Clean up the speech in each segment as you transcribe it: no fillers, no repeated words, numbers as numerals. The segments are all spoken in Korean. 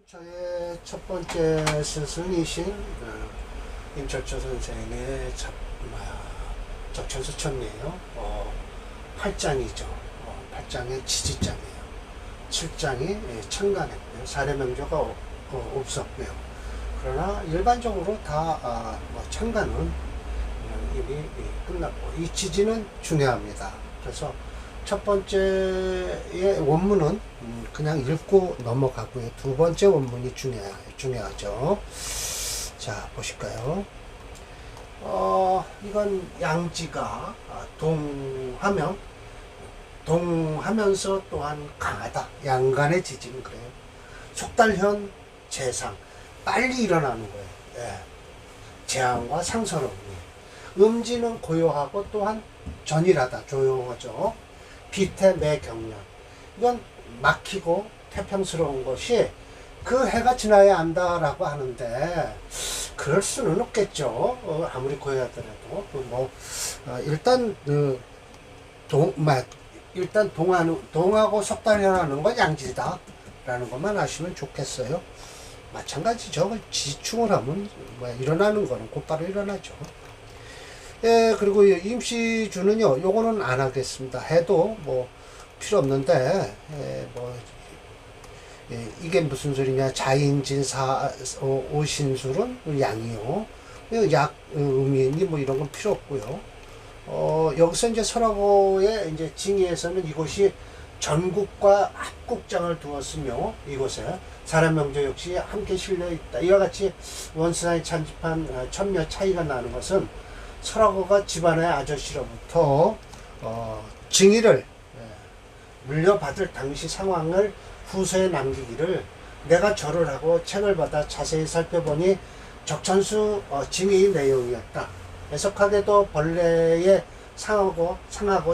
저의 첫 번째 스승이신 임철조 선생의 적천수천리예요. 8장이죠. 8장의 지지장이에요. 7장이 천간했고요. 사례명조가 없었고요. 그러나 일반적으로 다 천간은 이미 끝났고, 이 지지는 중요합니다. 그래서 첫 번째의 원문은 그냥 읽고 넘어가고요. 두 번째 원문이 중요하죠. 자, 보실까요? 이건 양지가 동하면서 또한 강하다. 양간의 지지는 그래요. 속달현 재상, 빨리 일어나는 거예요. 예. 재앙과 상서로움이. 음지는 고요하고 또한 전일하다. 조용하죠. 비태 매경련. 이건 막히고 태평스러운 것이 그 해가 지나야 안다라고 하는데, 그럴 수는 없겠죠. 아무리 고요하더라도. 일단 동하고 속달현하는 건 양지다 라는 것만 아시면 좋겠어요. 마찬가지죠. 지충을 하면 일어나는 거는 곧바로 일어나죠. 예, 그리고 임시주는요, 요거는 안 하겠습니다. 해도 필요 없는데, 이게 무슨 소리냐. 자인진사, 오신술은 양이요. 음이니 이런 건 필요 없고요. 여기서 이제 설화고의 이제 징의에서는 이곳이 전국과 합국장을 두었으며, 이곳에 사람명조 역시 함께 실려 있다. 이와 같이 원수상이 찬집한 천묘 차이가 나는 것은 설화고가 집안의 아저씨로부터 징의를 물려받을 당시 상황을 후서에 남기기를, 내가 절을 하고 책을 받아 자세히 살펴보니 적천수 징의 내용이었다. 해석하게도 벌레에 상하고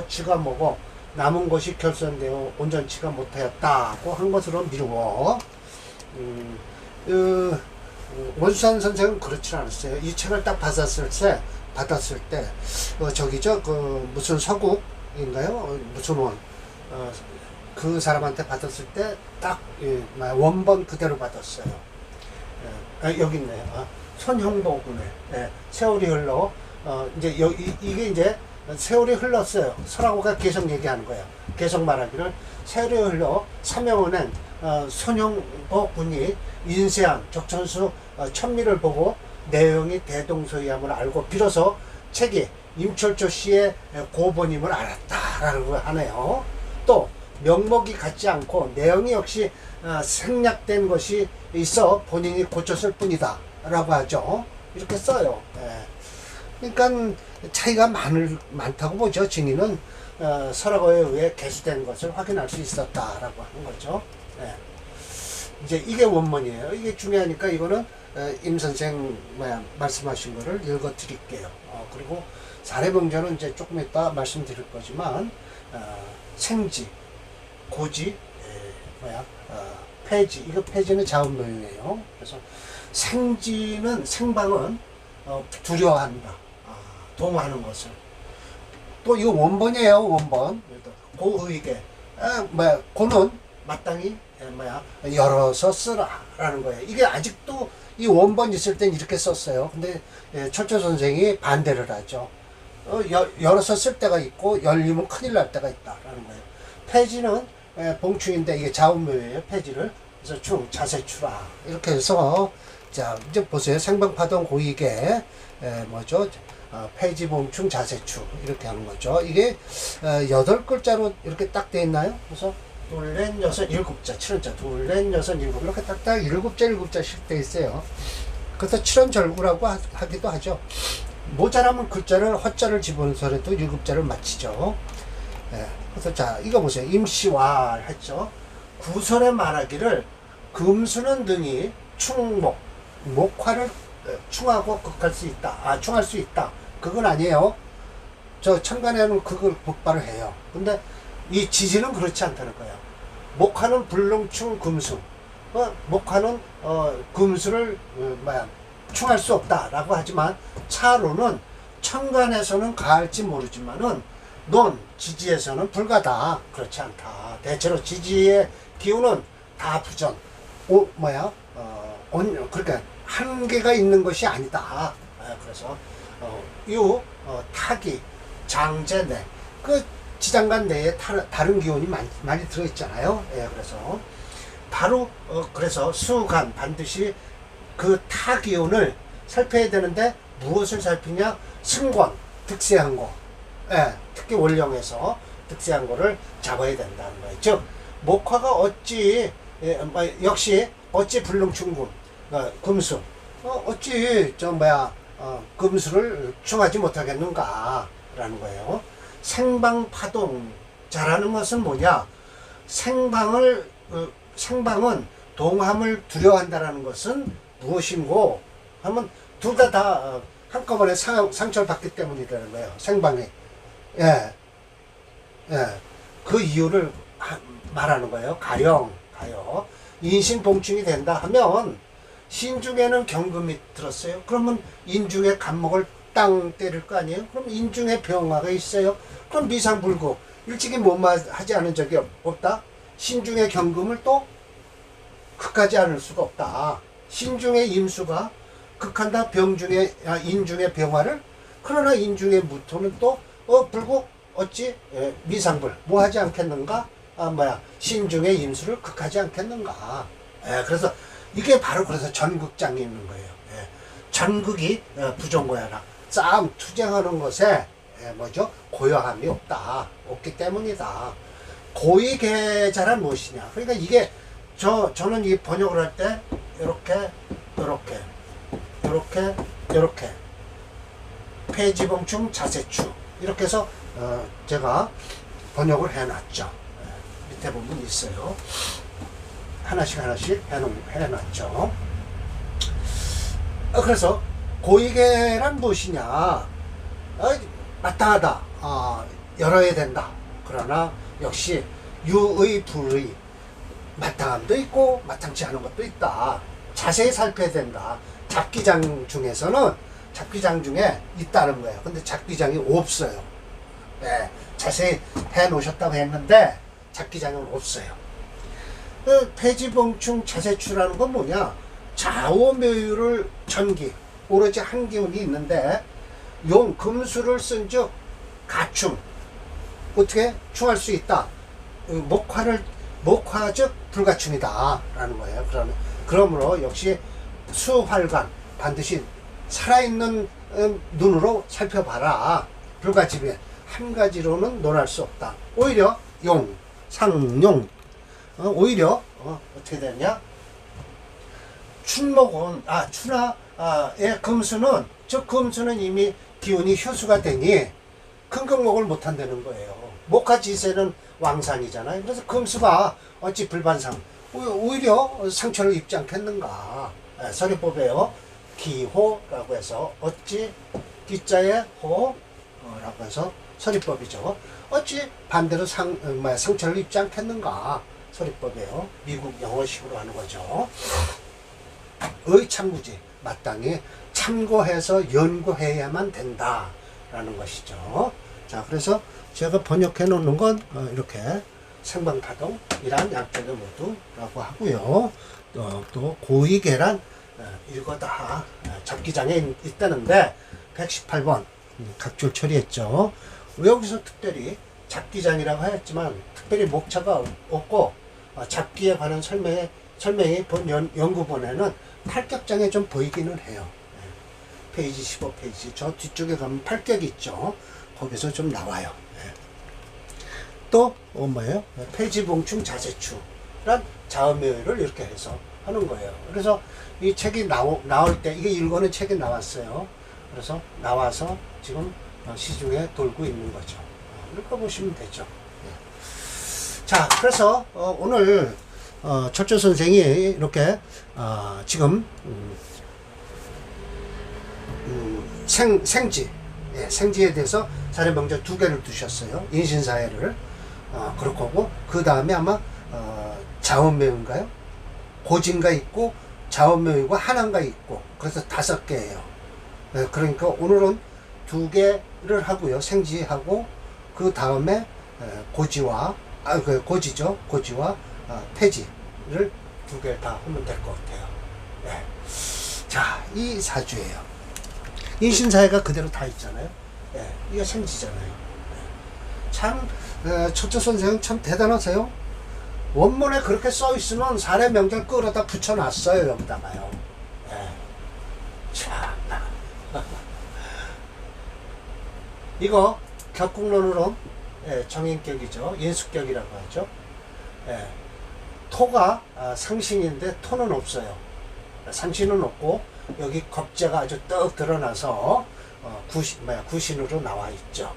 쥐가 먹어 남은 것이 결손되어 온전치가 못하였다고 한 것으로 미루어, 원수산 선생은 그렇지 않았어요. 이 책을 딱 받았을 때 무슨 서국인가요? 무슨 원, 그 사람한테 받았을 때 딱 원본 그대로 받았어요. 여기 있네요. 손형보군에 세월이 흘러 이제 이게 이제 세월이 흘렀어요. 설화고가 계속 얘기하는 거예요. 계속 말하기를, 세월이 흘러 사명원엔 손형보군이 인쇄한 적천수 천미를 보고 내용이 대동소이함을 알고 비로소 책이 임철조 씨의 고본임을 알았다라고 하네요. 또 명목이 같지 않고 내용이 역시 생략된 것이 있어 본인이 고쳤을 뿐이다 라고 하죠. 이렇게 써요. 그러니까 차이가 많다고 보죠. 징의는 설화고에 의해 개수된 것을 확인할 수 있었다라고 하는 거죠. 이제 이게 원문이에요. 이게 중요하니까 이거는 임 선생 말씀하신 거를 읽어 드릴게요. 그리고 사례명조는 이제 조금 이따 말씀드릴 거지만, 생지, 고지, 폐지, 이거 폐지는 자음묘용이에요. 그래서 생방은 두려워한다. 동하는 것을. 또 이거 원본이에요. 원본. 고의계. 고는 마땅히 열어서 쓰라라는 거예요. 이게 아직도 이 원본 있을 땐 이렇게 썼어요. 근데 철조 선생이 반대를 하죠. 열어서 쓸 때가 있고 열리면 큰일 날 때가 있다라는 거예요. 폐지는 봉충인데 이게 자음묘예요. 폐지를. 그래서 자세추라 이렇게 해서, 자 이제 보세요. 생방파동 고이계 폐지 봉충 자세추 이렇게 하는 거죠. 이게 8글자로 이렇게 딱 돼 있나요? 그래서 둘넷 여섯 일곱자, 7원자, 둘넷 여섯 일곱, 이렇게 딱딱 7자씩 돼 있어요. 그래서 7원절구라고 하기도 하죠. 모자라면 글자를 허자를 집어넣어서라도 7자를 맞히죠. 그래서 자 이거 보세요. 임시와 했죠. 구설에 말하기를, 금수는 등이 목화를 충하고 극할 수 있다. 충할 수 있다. 그건 아니에요. 저 천간에는 그걸 복발을 해요. 근데 이 지지는 그렇지 않다는 거예요. 목화는 불능충 금수. 목화는 금수를 충할 수 없다라고 하지만, 차로는 천간에서는 가할지 모르지만은 지지에서는 불가다. 그렇지 않다. 대체로 지지의 기운은 다 부전, 그러니까 한계가 있는 것이 아니다. 그래서 타기, 장제 내, 그 지장간 내에 다른 기운이 많이 들어있잖아요. 그래서 바로 그래서 수간 반드시 그 타 기운을 살펴야 되는데 무엇을 살피냐? 승권, 득세한 거. 특히 원령에서 득세한 거를 잡아야 된다는 거예요. 즉 목화가 역시 어찌 불능충군 금수 어찌 금수를 충하지 못하겠는가 라는 거예요. 생방파동자라는 것은 뭐냐? 생방은 동함을 두려워한다라는 것은 무엇인고 하면 둘 다 한꺼번에 상처를 받기 때문이라는 거예요. 생방이. 그 이유를 말하는 거예요. 가령 인신봉충이 된다 하면 신중에는 경금이 들었어요. 그러면 인중에 간목을 땅 때릴 거 아니에요? 그럼 인중에 병화가 있어요. 그럼 미상불구 일찍이 하지 않은 적이 없다. 신중에 경금을 또 극하지 않을 수가 없다. 신중에 임수가 극한다. 인중의 병화를. 그러나 인중의 무토는 또 불구 어찌 미상불 하지 않겠는가? 신중의 임수를 극하지 않겠는가? 그래서 이게 바로 그래서 전극장이 있는 거예요. 전극이 부정고야라. 싸움 투쟁하는 것에 고요함이 없기 때문이다. 고위계자란 무엇이냐? 그러니까 이게 저는 이 번역을 할 때 이렇게 폐지봉충 자세추 이렇게 해서 제가 번역을 해놨죠. 밑에 보면 있어요. 하나씩 해놨죠. 그래서 고위계란 무엇이냐? 마땅하다. 열어야 된다. 그러나 역시 유의 불의 마땅함도 있고 마땅치 않은 것도 있다. 자세히 살펴야 된다. 잡기장 중에서는 잡기장 중에 있다는 거예요. 근데 잡기장이 없어요. 자세히 해 놓으셨다고 했는데 잡기장은 없어요. 폐지봉충 자세추라는 건 뭐냐? 좌우묘유를 전기, 오로지 한 기운이 있는데 금수를 쓴즉 가충, 어떻게 충할 수 있다. 목화즉 불가충이다 라는 거예요. 그러므로 역시 수활관 반드시 살아있는 눈으로 살펴봐라. 불가지배 한 가지로는 논할 수 없다. 오히려 상용 오히려 어떻게 되냐? 금수는 이미 기운이 휴수가 되니 큰극목을 못한다는 거예요. 목화지세는 왕산이잖아요. 그래서 금수가 어찌 불반상 오히려 상처를 입지 않겠는가? 서리법에요. 기호라고 해서 어찌 기자의 호라고 해서 서리법이죠. 어찌 반대로 상처를 입지 않겠는가? 서리법이에요. 미국 영어식으로 하는 거죠. 의참무지 마땅히 참고해서 연구해야만 된다라는 것이죠. 자, 그래서 제가 번역해 놓는 건 이렇게 생방파동이란 양쪽에 모두라고 하고요. 또 고위계란 이거다 잡기장에 있다는데 118번 각줄 처리했죠. 여기서 특별히 잡기장이라고 하였지만 특별히 목차가 없고 잡기에 관한 설명이 연구본에는 팔격장에 좀 보이기는 해요. 페이지 15페이지 저 뒤쪽에 가면 팔격이 있죠. 거기서 좀 나와요. 또 뭐예요? 폐지봉충 자세추란 자음묘유를 이렇게 해서 하는 거예요. 그래서 이 책이 나올 때 이게 일권의 책이 나왔어요. 그래서 나와서 지금 시중에 돌고 있는 거죠. 이렇게 보시면 되죠. 자, 그래서 오늘 철조 선생이 이렇게 지금 생지에 대해서 사례명제 2개를 두셨어요. 인신사회를 그렇고 하고 그 다음에 아마 자원묘인가요? 고진가 있고 자원묘이고 한한가 있고 그래서 5개예요. 그러니까 오늘은 2개를 하고요. 생지하고 그 다음에 고지와 고지죠. 고지와 폐지를 2개 다 하면 될 것 같아요. 예. 자, 이 사주예요. 인신사회가 그대로 다 있잖아요. 예. 이게 생지잖아요. 예. 참 첫째 선생은 참 대단하세요. 원문에 그렇게 써 있으면 사례 명절 끌어다 붙여놨어요. 여기다가요. 예. 참 이거 격국론으로 정인격이죠. 인숙격이라고 하죠. 예. 토가 상신인데 토는 없어요. 상신은 없고 여기 겁재가 아주 떡 드러나서 구신으로 나와 있죠.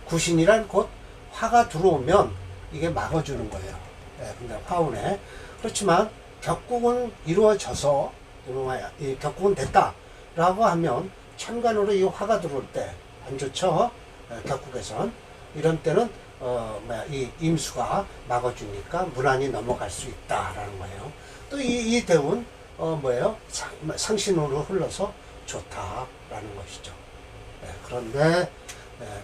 구신이란 곧 화가 들어오면 이게 막아주는 거예요. 예, 근데 화운에 그렇지만 격국은 이루어져서 이 격국은 됐다라고 하면 천간으로 이 화가 들어올 때 안 좋죠. 격국에선 이런 때는 이 임수가 막아주니까 무난히 넘어갈 수 있다라는 거예요. 또 이 대운 뭐예요? 상신으로 흘러서 좋다라는 것이죠. 네, 그런데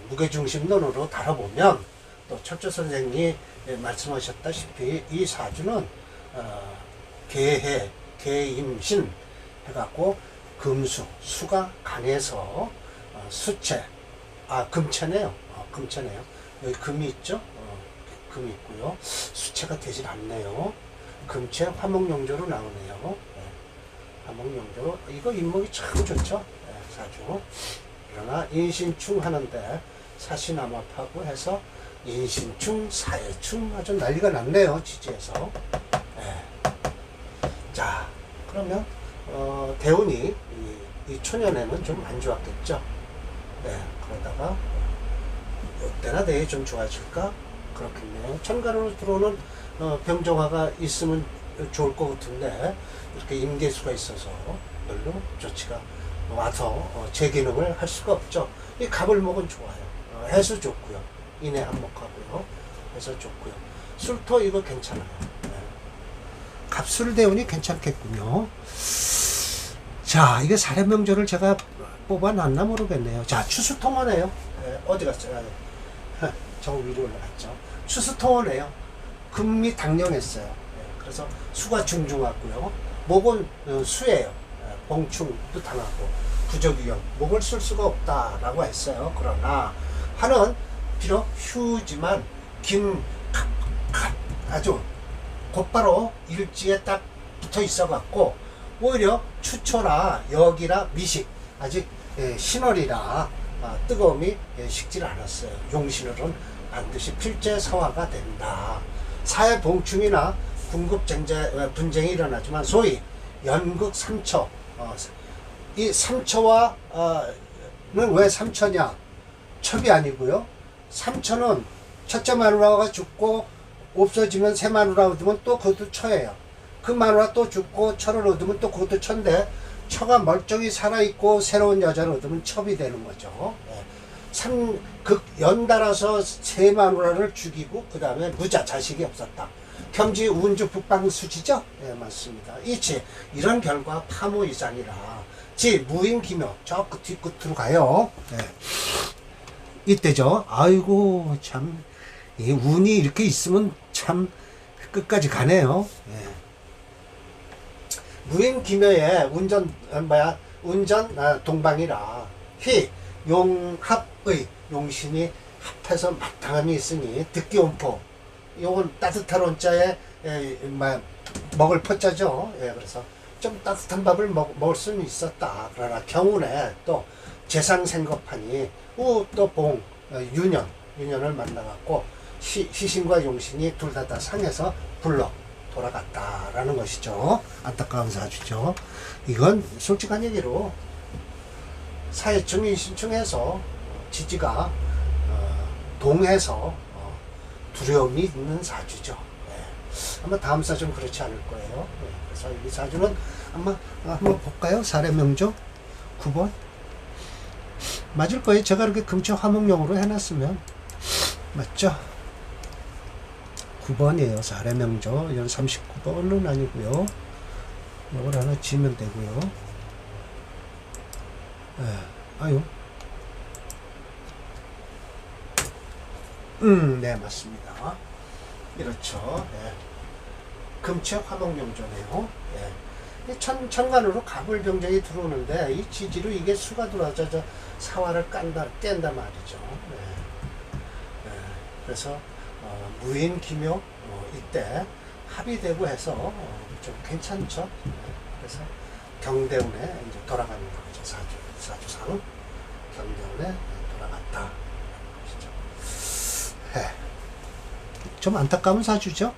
무게중심론으로 다뤄보면 또 철조 선생님이 말씀하셨다시피 이 사주는 계해, 계임신 해갖고 금수, 수가 강해서 수체, 금체네요. 금체네요. 여기 금이 있죠? 금이 있고요. 수체가 되질 않네요. 금체 화목용조로 나오네요. 네. 화목용조. 이거 인목이 참 좋죠. 네, 사주. 그러나 인신충 하는데 사신암합하고 해서 인신충, 사해충 아주 난리가 났네요. 지지에서. 네. 자, 그러면 대운이 이 초년에는 좀 안 좋았겠죠. 네, 그러다가 이때나 내일 좀 좋아질까? 그렇겠네요. 천간으로 들어오는 병정화가 있으면 좋을 것 같은데 이렇게 임계수가 있어서 별로 좋지가 와서 제 기능을 할 수가 없죠. 이 갑을목은 좋아요. 해수 좋고요. 인해 한목하고요. 해서 좋고요. 술토 이거 괜찮아요. 네. 갑술대운이 괜찮겠군요. 자, 이게 사례명절을 제가 뽑아놨나 모르겠네요. 자, 추수통원이에요. 네, 어디 갔어요? 저 위로 올라갔죠. 추수통원이에요. 금이 당령했어요. 네, 그래서 수가 중중하고요. 목은 수예요. 네, 봉충도 당하고 부적위험. 목을 쓸 수가 없다라고 했어요. 그러나 화는 비록 휴지만 아주 곧바로 일지에 딱 붙어 있어 갖고 오히려 추초나 역이나 미식 아직 신월이라 뜨거움이 식질 않았어요. 용신월은 반드시 필제사화가 된다. 사회 봉충이나 군급쟁제 분쟁이 일어나지만 소위 연극 삼처 이 삼처와는 왜 삼처냐? 첩이 아니고요. 삼처는 첫째 마누라가 죽고 없어지면 새 마누라 얻으면 또 그것도 처예요. 그 마누라 또 죽고 처를 얻으면 또 그것도 처인데 처가 멀쩡히 살아있고 새로운 여자를 얻으면 첩이 되는 거죠. 연달아서 새 마누라를 죽이고 그 다음에 무자 자식이 없었다. 겸지 운주 북방수지죠? 네, 맞습니다. 이런 결과 파무 이상이라 무인기묘 저 뒤끝으로 가요. 네. 이때죠. 아이고 참 이 운이 이렇게 있으면 참 끝까지 가네요. 네. 무인기묘에 운전 동방이라 용합의 용신이 합해서 마땅함이 있으니 득기온포 요건 따뜻한 온자에 먹을 포자죠. 예, 그래서 좀 따뜻한 밥을 먹을 수는 있었다. 그러나 경운에 또 재상생겁하니 우또봉 윤연을 만나갖고 시신과 용신이 둘 다 상해서 불러 돌아갔다라는 것이죠. 안타까운 사주죠. 이건 솔직한 얘기로 사회충, 인신충해서 지지가 동해서 두려움이 있는 사주죠. 네. 아마 다음 사주는 그렇지 않을 거예요. 네. 그래서 이 사주는 아마 한번 볼까요? 사례명조 9번 맞을 거예요. 제가 이렇게 금치 화목용으로 해놨으면 맞죠? 9번이에요. 사례명조. 이건 39번은 아니고요. 이걸 하나 지면 되고요. 네. 아유. 네, 맞습니다. 이렇죠. 네. 금치 화목용조네요. 네. 천간으로 갑을병정이 들어오는데 이 지지로 이게 수가 들어와서 저 사화를 깬다 말이죠. 네. 네. 그래서 무인 기묘 이때 합의되고 해서 좀 괜찮죠. 네. 그래서 경대운에 이제 돌아가는 거죠. 사주상 경대운에 돌아갔다. 네. 좀 안타까운 사주죠.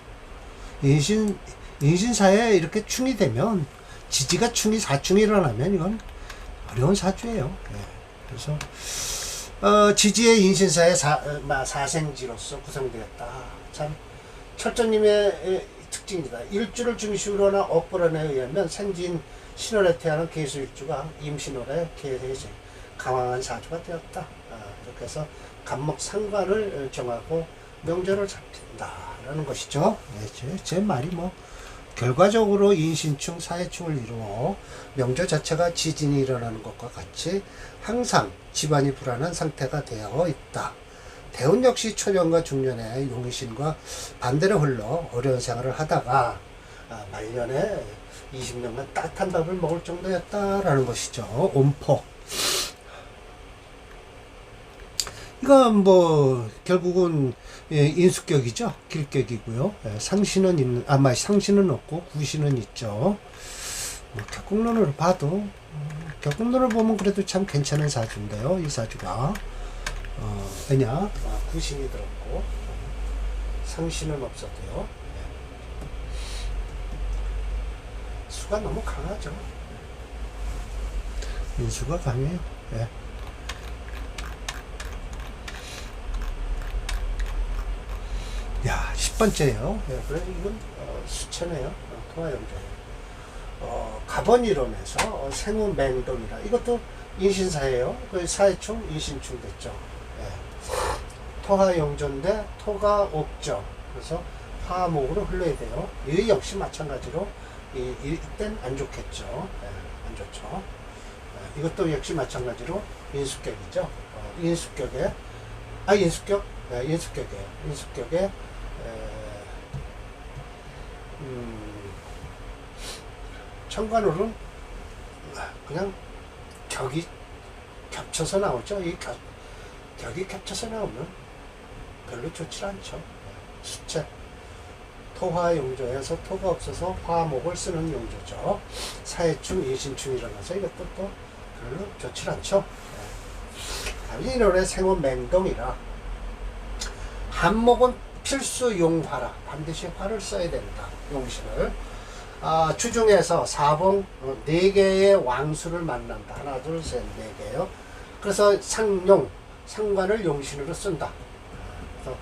인신사에 이렇게 충이 되면 지지가 충이 사충이 일어나면 이건 어려운 사주예요. 네. 그래서 지지의 인신사의 사생지로서 구성되었다. 참 철저님의 특징이다. 일주를 중심으로나 억벌원에 의하면 생진 신월에 태어난 계수일주가 임신월에 계수에 강황한 사주가 되었다. 이렇게 해서 간목 상관을 정하고 명절을 잡힌다라는 것이죠. 네, 제 말이 뭐 결과적으로 인신충, 사해충을 이루어 명절 자체가 지진이 일어나는 것과 같이 항상 집안이 불안한 상태가 되어 있다. 대운 역시 초년과 중년에 용의신과 반대로 흘러 어려운 생활을 하다가 말년에 20년간 따뜻한 밥을 먹을 정도였다라는 것이죠. 온포. 이건 뭐 결국은 인수격이죠. 길격이고요. 상신은 있는, 상신은 없고 구신은 있죠. 뭐 격국론으로 봐도 격국론을 보면 그래도 참 괜찮은 사주인데요. 이 사주가 왜냐 구신이 들었고 상신은 없어도요. 수가 너무 강하죠. 인수가 강해요. 예. 야, 10번째요. 예, 그래서 이건 수채네요. 통화영자예요. 가번이론에서 생우맹동이라 이것도 인신사예요. 그 사해충, 인신충 됐죠. 예. 토화영조인데 토가 없죠. 그래서 화목으로 흘러야 돼요. 이 역시 마찬가지로 이땐 안 좋겠죠. 예, 안 좋죠. 예, 이것도 역시 마찬가지로 인수격이죠. 인수격에 인수격? 네, 인수격이에요. 인수격에 천간으로는 그냥 격이 겹쳐서 나오죠. 이 격이 겹쳐서 나오면 별로 좋지 않죠. 수채 토화용조에서 토가 없어서 화목을 쓰는 용조죠. 사해충, 인신충이 일어나서 이것도 또 별로 좋지 않죠. 인월의 생원 맹동이라 한목은 필수 용화라. 반드시 화를 써야 된다. 용신을. 주중에서 사봉 4개의 왕수를 만난다. 하나, 둘, 셋, 4개요. 그래서 상관을 용신으로 쓴다. 그래서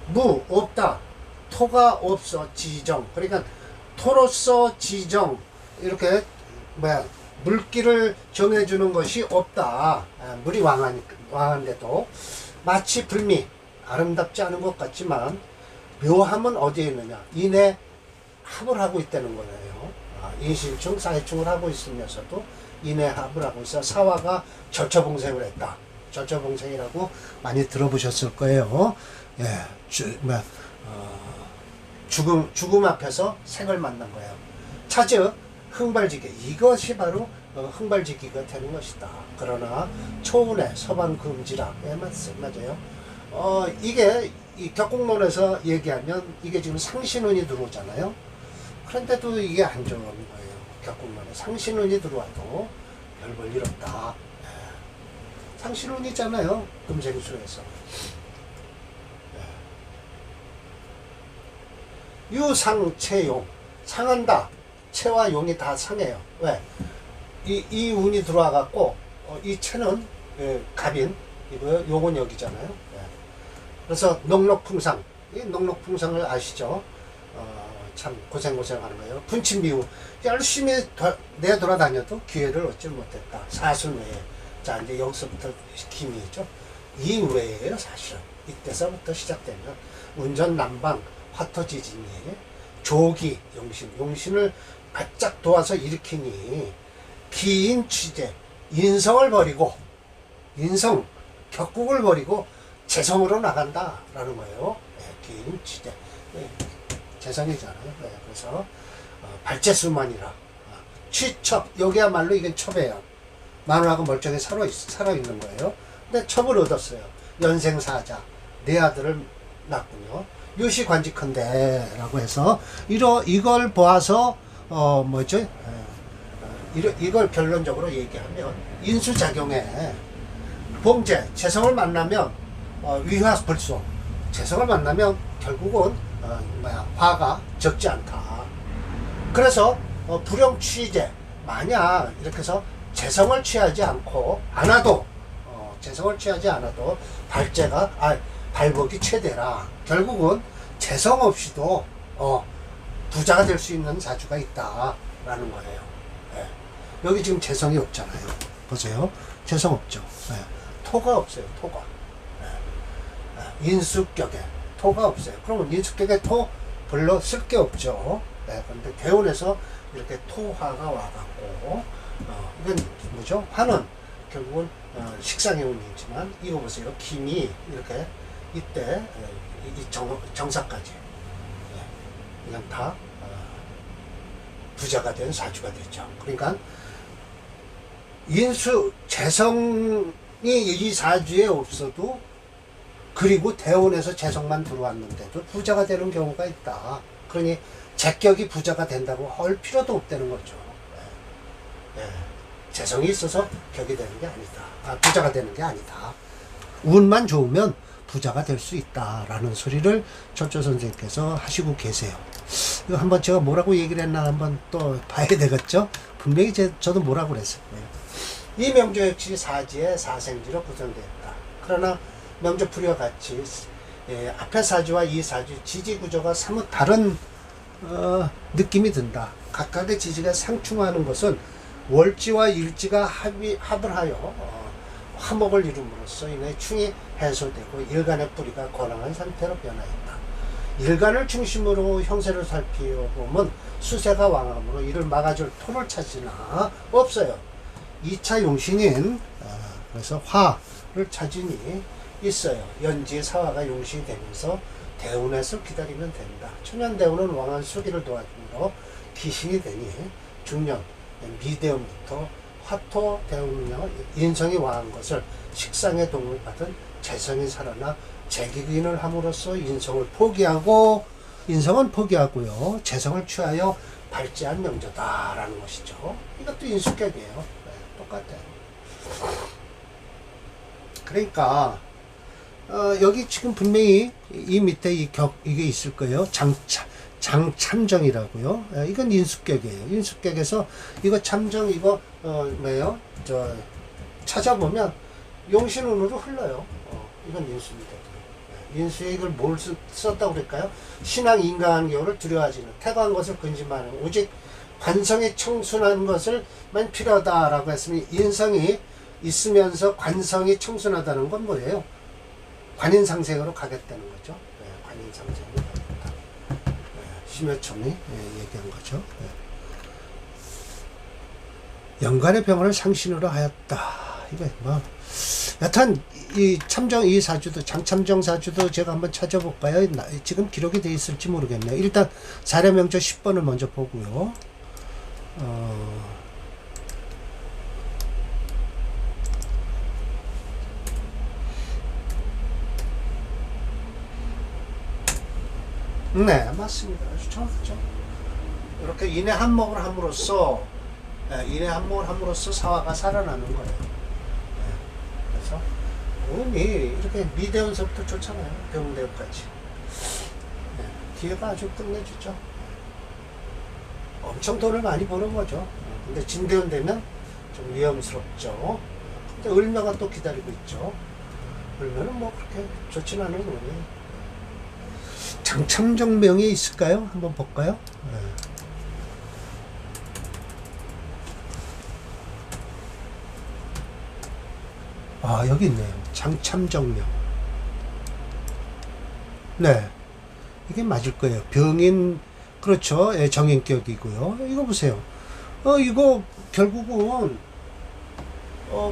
무, 없다. 토가 없어, 지정. 그러니까 토로서 지정. 이렇게 물기를 정해주는 것이 없다. 물이 왕한데도 마치 불미. 아름답지 않은 것 같지만 묘함은 어디에 있느냐. 인해 합을 하고 있다는 거예요. 인신충, 사해충을 하고 있으면서도 인해 합을 하고 있어. 사화가 절처봉생을 했다. 절처봉생이라고 많이 들어보셨을 거예요. 예, 죽음 앞에서 생을 만난 거예요. 차즉 흥발지기. 이것이 바로 흥발지기가 되는 것이다. 그러나 초운의 서방금지라. 예, 맞아요. 이게 이 격국론에서 얘기하면 이게 지금 상신운이 들어오잖아요. 그런데도 이게 안 좋은 거예요. 격국론에 상신운이 들어와도 별 볼 일 없다. 네. 상신운이잖아요. 금생수에서. 네. 유상체용. 상한다. 체와 용이 다 상해요. 왜? 이 운이 들어와 갖고 이 체는 갑인 이거 요건 여기잖아요. 그래서 넉넉풍상, 이 넉넉풍상을 아시죠? 참 고생하는 거예요. 분침비우 열심히 내돌아다녀도 기회를 얻지 못했다. 사순외에. 자, 이제 여기서부터 김이 있죠. 이외에요, 사실은. 이때서부터 시작되면 운전난방, 화토지진이 조기, 용신을 바짝 도와서 일으키니 기인 취재, 인성을 버리고 격국을 버리고 재성으로 나간다라는 거예요. 네, 기인 취재. 네, 재성이잖아요. 네, 그래서 발제수만이라 취첩, 여기야말로 이게 첩이에요. 마누라가 멀쩡히 살아있는 거예요. 근데 첩을 얻었어요. 연생사자, 네 아들을 낳군요. 유시관직한데 라고 해서 이걸 보아서 뭐죠? 이걸 결론적으로 얘기하면 인수작용에 봉제, 재성을 만나면 위화불소, 재성을 만나면 결국은 화가 적지 않다. 그래서 불용취제, 만약 이렇게 해서 재성을 취하지 않아도 발복이 최대라. 결국은 재성 없이도 부자가 될 수 있는 사주가 있다라는 거예요. 네. 여기 지금 재성이 없잖아요. 보세요. 재성 없죠. 네. 토가 없어요. 토가. 네. 인수격에 토가 없어요. 그러면 인수격에 토 별로 쓸 게 없죠. 네. 그런데 대운에서 이렇게 토화가 와갖고 이건 뭐죠? 화는 결국은 식상의 운이지만 이거 보세요. 김이 이렇게 이때 이 정사까지 이건 다 부자가 된 사주가 됐죠. 그러니까 인수 재성이 이 사주에 없어도 그리고 대운에서 재성만 들어왔는데도 부자가 되는 경우가 있다. 그러니 제격이 부자가 된다고 할 필요도 없다는 거죠. 재성이 있어서 격이 되는 게 아니다. 부자가 되는 게 아니다. 운만 좋으면 부자가 될 수 있다라는 소리를 철조 선생님께서 하시고 계세요. 이거 한번 제가 뭐라고 얘기를 했나 한번 또 봐야 되겠죠? 분명히 저도 뭐라고 그랬을 거예요. 이 명조 역시 사지의 사생지로 구성되었다. 그러나 명조풀이와 같이 앞의 사주와 이 사주 지지 구조가 사뭇 다른 느낌이 든다. 각각의 지지가 상충하는 것은 월지와 일지가 합을 하여 화목을 이룸으로써 인해 충이 해소되고 일간의 뿌리가 건강한 상태로 변화했다. 일간을 중심으로 형세를 살펴보면 수세가 왕함으로 이를 막아줄 토를 찾으나 없어요. 2차 용신인 그래서 화를 찾으니 있어요. 연지의 사화가 용신이 되면서 대운에서 기다리면 된다. 천년대운은 왕한 수기를 도와주므로 기신이 되니 중년 미대운부터 화토 대운력 인성이 왕한 것을 식상의 도움을 받은 재성이 살아나 재기근을 함으로써 인성은 포기하고요. 재성을 취하여 발제한 명조다라는 것이죠. 이것도 인수격이에요. 네, 똑같아요. 그러니까 여기 지금 분명히 이 밑에 이게 있을 거예요. 장참정이라고요. 이건 인수격이에요. 인수격에서 이거 참정 이거 뭐예요? 찾아보면 용신운으로 흘러요. 이건 인수입니다. 인수에 이걸 뭘 썼다고 그럴까요? 신앙 인간한 경우를 두려워하지는 태거한 것을 근심하는 오직 관성이 청순한 것을만 필요하다라고 했으니 인성이 있으면서 관성이 청순하다는 건 뭐예요? 관인상생으로 가겠다는 거죠. 관인상생으로 가겠다. 심여첨이 얘기한 거죠. 연간의 병을 상신으로 하였다. 이거 뭐 여튼 이 사주도 장참정 사주도 제가 한번 찾아볼까요? 지금 기록이 돼 있을지 모르겠네요. 일단 사례명조 10번을 먼저 보고요. 네, 맞습니다. 아주 정확하죠. 이렇게 인해 한목을 함으로써 사화가 살아나는 거예요. 그래서 운이 이렇게 미대운서부터 좋잖아요. 병대운까지. 기회가 아주 끝내주죠. 엄청 돈을 많이 버는 거죠. 근데 진대운 되면 좀 위험스럽죠. 근데 을묘가 또 기다리고 있죠. 을묘는 뭐 그렇게 좋진 않은 운이에요. 장참정명이 있을까요? 한번 볼까요? 여기 있네요. 장참정명. 네. 이게 맞을 거예요. 병인, 그렇죠. 예, 정인격이고요. 이거 보세요. 이거 결국은,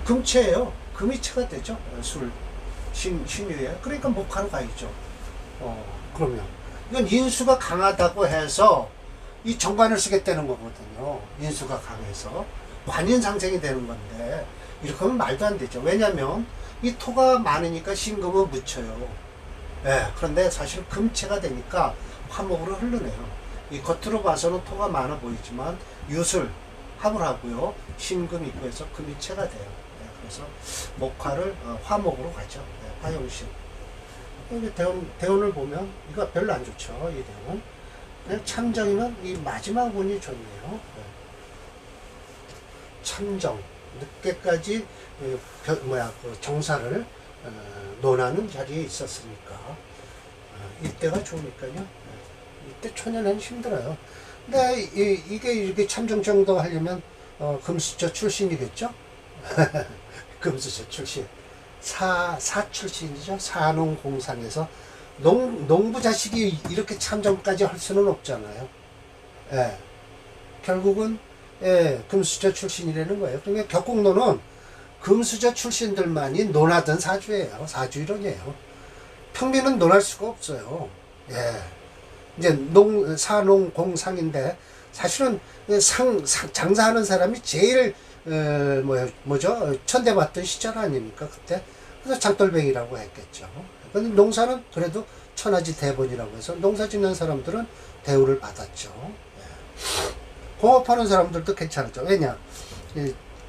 금체예요. 금이체가 되죠. 신유에. 그러니까 목하러 가있죠. 그러면. 이건 인수가 강하다고 해서 이 정관을 쓰겠다는 거거든요. 인수가 강해서 관인상생이 되는 건데 이렇게 하면 말도 안 되죠. 왜냐하면 이 토가 많으니까 신금은 묻혀요. 예, 그런데 사실 금체가 되니까 화목으로 흐르네요. 이 겉으로 봐서는 토가 많아 보이지만 유술 합을 하고요. 신금이 있고 해서 금이 체가 돼요. 예, 그래서 목화를 화목으로 가죠. 예, 화용신. 여기 대운을 보면 이거 별로 안 좋죠. 이 대운. 그냥 참정이면 이 마지막 운이 좋네요. 예. 참정 늦게까지 그 정사를 논하는 자리에 있었으니까 이때가 좋으니까요. 이때 초년에는 힘들어요. 근데 이게 이렇게 참정 정도 하려면 금수저 출신이겠죠? 금수저 출신. 사 출신이죠. 사농공상에서 농부 자식이 이렇게 참정까지 할 수는 없잖아요. 예. 결국은 금수저 출신이라는 거예요. 그러니까 격국노는 금수저 출신들만이 논하던 사주예요. 사주이론이에요. 평민은 논할 수가 없어요. 예. 이제 사농공상인데 사실은 장사하는 사람이 제일 뭐죠? 천대받던 시절 아닙니까 그때? 그래서 장돌뱅이라고 했겠죠. 근데 농사는 그래도 천하지 대본이라고 해서 농사 짓는 사람들은 대우를 받았죠. 예. 공업하는 사람들도 괜찮았죠. 왜냐?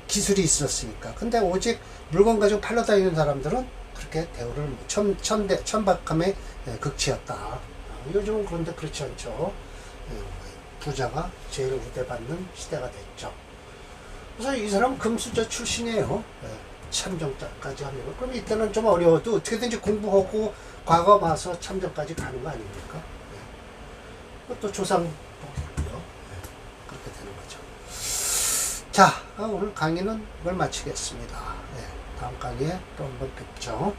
기술이 있었으니까. 근데 오직 물건 가지고 팔러 다니는 사람들은 그렇게 대우를 천박함의 극치였다. 요즘은 그런데 그렇지 않죠. 부자가 제일 우대받는 시대가 됐죠. 그래서 이 사람은 금수저 출신이에요. 참정까지 하면. 그럼 이때는 좀 어려워도 어떻게든지 공부하고 과거 와서 참정까지 가는 거 아닙니까? 그것도 조상복이고요. 그렇게 되는 거죠. 자, 오늘 강의는 이걸 마치겠습니다. 다음 강의에 또 한번 뵙죠.